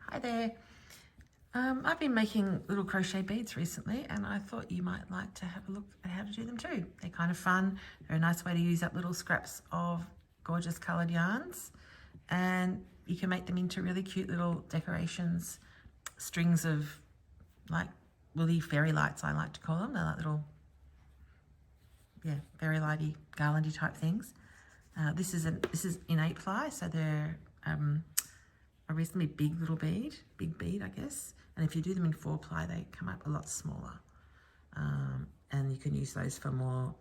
Hi there. I've been making little crochet beads recently and I thought you might like to have a look at how to do them too. They're kind of fun. They're a nice way to use up little scraps of gorgeous coloured yarns, and you can make them into really cute little decorations, strings of like woolly fairy lights, I like to call them. They're like little, fairy lighty, garlandy type things. This is in 8 ply, so they're a reasonably big little bead, I guess. And if you do them in 4 ply, they come up a lot smaller. And you can use those for more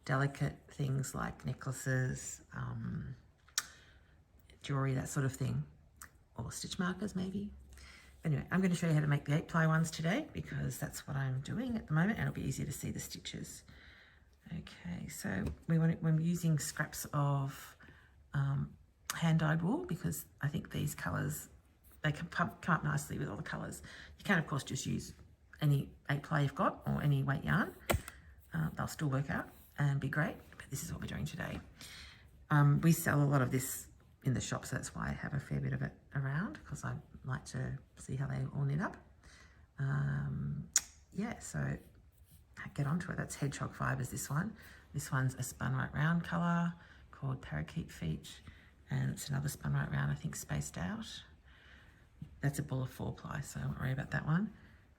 delicate things like necklaces, jewelry, that sort of thing, or stitch markers maybe. Anyway, I'm going to show you how to make the 8 ply ones today because that's what I'm doing at the moment, and it'll be easier to see the stitches. Okay, so we're using scraps of hand-dyed wool because I think these colours, they can come up nicely with all the colours. You can of course just use any 8 ply you've got or any weight yarn. They'll still work out and be great, but this is what we're doing today. We sell a lot of this in the shop, so that's why I have a fair bit of it around, because I like to see how they all knit up. So get onto it. That's Hedgehog Fibres, this one. This one's a spun right round colour called Parakeet Feet, and it's another spun right round, I think spaced out. That's a ball of 4 ply, so don't worry about that one.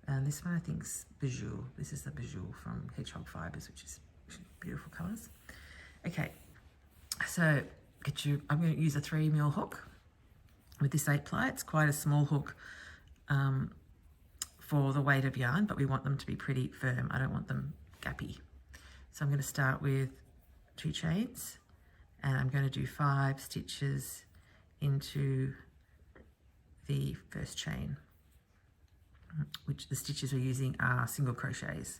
And this one I think's Bijou. This is the Bijou from Hedgehog Fibres, which is beautiful colours. Okay, so I'm going to use a 3mm hook with this 8 ply. It's quite a small hook for the weight of yarn, but we want them to be pretty firm. I don't want them gappy. So I'm going to start with 2 chains, and I'm going to do 5 stitches into the first chain, which the stitches we're using are single crochets.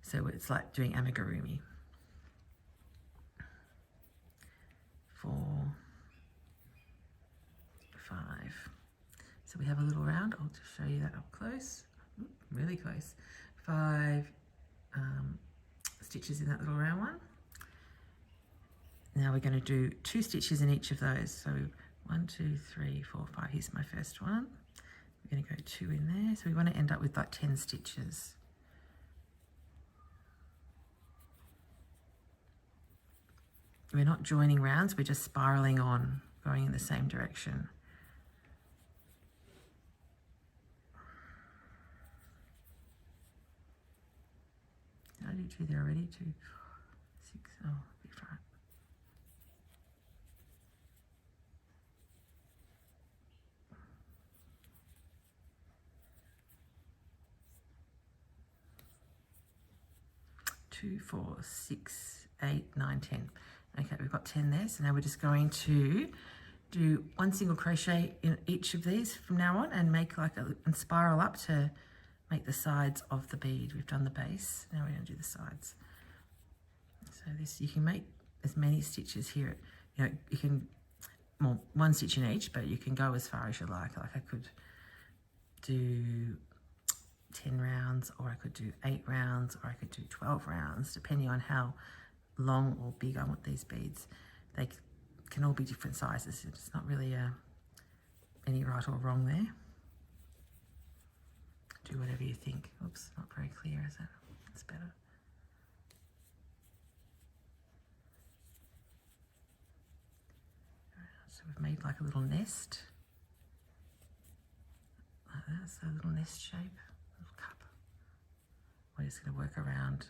So it's like doing amigurumi. 4, 5. So we have a little round. I'll just show you that up close, really close. 5 stitches in that little round one. Now we're going to do 2 stitches in each of those. So 1, 2, 3, 4, 5. Here's my first one. We're going to go 2 in there. So we want to end up with like 10 stitches. We're not joining rounds, we're just spiraling on, going in the same direction. Did I do 2 there already? 2, 6, oh, bit far. Two, 4, 6, 8, 9, 10. Okay, we've got 10 there. So now we're just going to do 1 single crochet in each of these from now on and make and spiral up to make the sides of the bead. We've done the base. Now we're going to do the sides. So this, you can make as many stitches here. You know, you can, well, 1 stitch in each, but you can go as far as you like. Like I could do 10 rounds, or I could do 8 rounds, or I could do 12 rounds, depending on how long or big I want these beads. They can all be different sizes. It's not really any right or wrong there. Do whatever you think. Oops, not very clear, is it? That's better. So we've made like a little nest, like that, so a little nest shape, little cup. We're just going to work around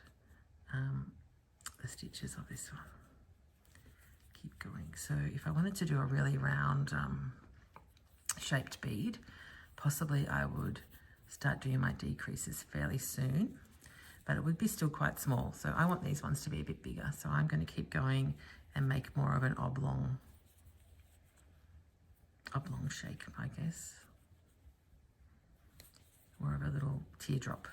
the stitches of this one. Keep going. So if I wanted to do a really round shaped bead, possibly I would start doing my decreases fairly soon, but it would be still quite small. So I want these ones to be a bit bigger. So I'm going to keep going and make more of an oblong shape, I guess. More of a little teardrop.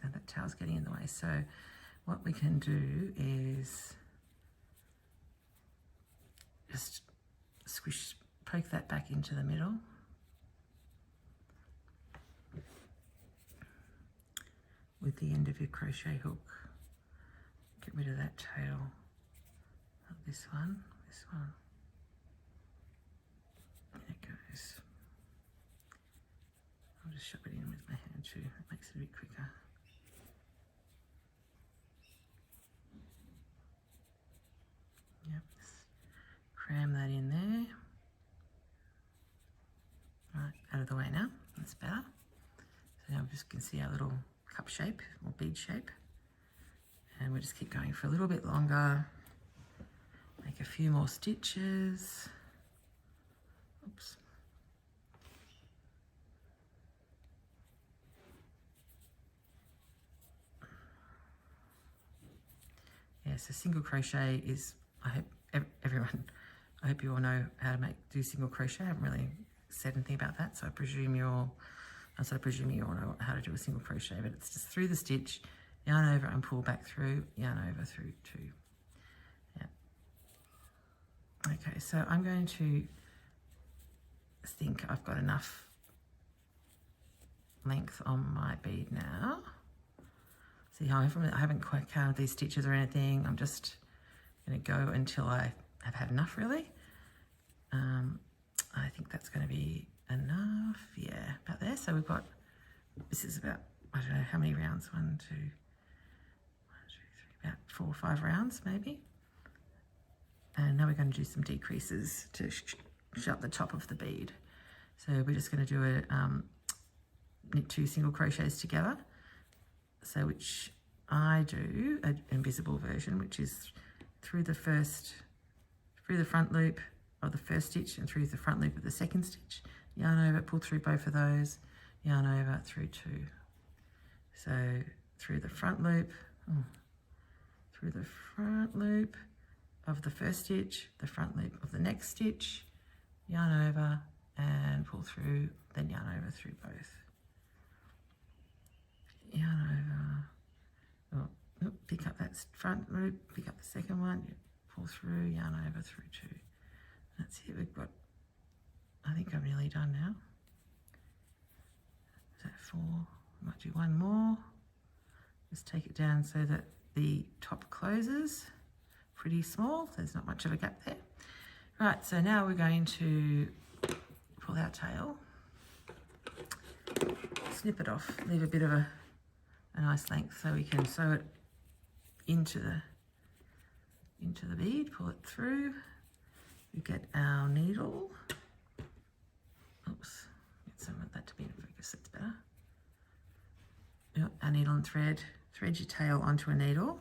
and that tail's getting in the way. So what we can do is just squish, poke that back into the middle. With the end of your crochet hook. Get rid of that tail. Not this one, this one. There it goes. I'll just shove it in with my hand too. It makes it a bit quicker. Yep, just cram that in there. Right, out of the way now. That's better. So now we just can see our little cup shape or bead shape, and we'll just keep going for a little bit longer, make a few more stitches. Oops. Yeah, so single crochet is, I hope everyone, I hope you all know how to do single crochet. I haven't really said anything about that, so I presume you all know how to do a single crochet, but it's just through the stitch, yarn over and pull back through, yarn over through two. Yeah. Okay, so I'm going to think I've got enough length on my bead now. See how I haven't quite counted these stitches or anything. I'm just going to go until I have had enough, really. I think that's going to be enough. Yeah, about there. So we've got, this is about, I don't know how many rounds, 1, 2, 3, about 4 or 5 rounds maybe. And now we're going to do some decreases to shut the top of the bead. So we're just going to do knit 2 single crochets together. So which I do an invisible version, which is through the front loop of the first stitch and through the front loop of the second stitch, yarn over, pull through both of those, yarn over through 2. So through the front loop, of the first stitch, the front loop of the next stitch, yarn over and pull through, then yarn over through both. Yarn over, pick up that front loop, pick up the second one, pull through, yarn over through 2. That's it, we've got, I think I'm nearly done now. Is that 4? I might do one more. Just take it down so that the top closes, pretty small, there's not much of a gap there. Right, so now we're going to pull our tail, snip it off, leave a bit of a nice length so we can sew it into the bead, pull it through. We get our needle. Oops, get some of that to be in focus, that's better. Yep, our needle and thread your tail onto a needle,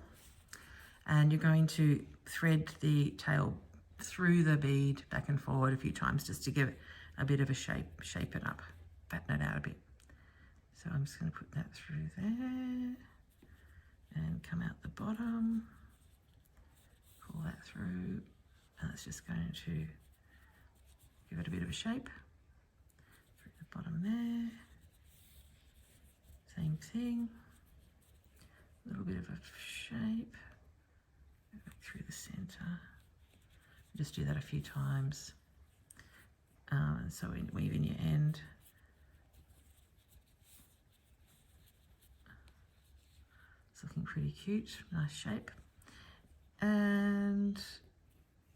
and you're going to thread the tail through the bead back and forward a few times just to give it a bit of a shape it up, fatten it out a bit. So I'm just going to put that through there and come out the bottom, pull that through, and that's just going to give it a bit of a shape through the bottom there. Same thing, a little bit of a shape through the center. Just do that a few times, and so weave in your end. It's looking pretty cute, nice shape, and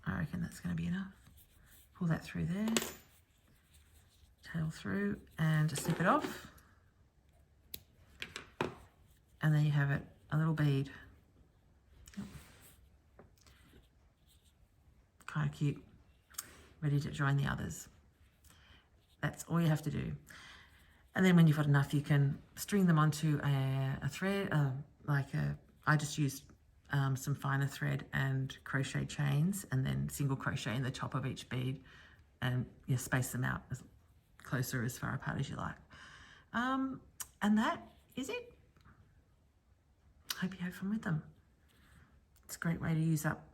I reckon that's going to be enough. Pull that through there, tail through, and just snip it off. And then you have it, a little bead. Kind of cute, ready to join the others. That's all you have to do. And then when you've got enough, you can string them onto a thread, I just used some finer thread and crochet chains, and then single crochet in the top of each bead, and you space them out as closer as far apart as you like. And that is it. Hope you have fun with them. It's a great way to use up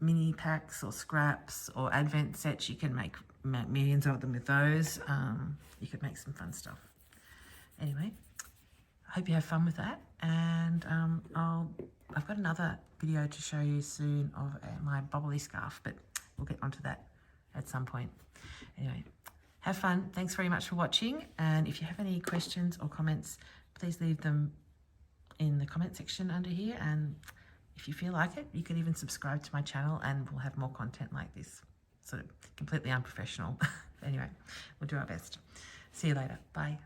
mini packs or scraps or advent sets. You can make millions of them with those. You could make some fun stuff. Anyway, I hope you have fun with that. And and I've got another video to show you soon of my bubbly scarf, but we'll get onto that at some point. Anyway, have fun. Thanks very much for watching, and if you have any questions or comments, please leave them in the comment section under here, and if you feel like it, you can even subscribe to my channel and we'll have more content like this, sort of completely unprofessional. Anyway, we'll do our best. See you later. Bye.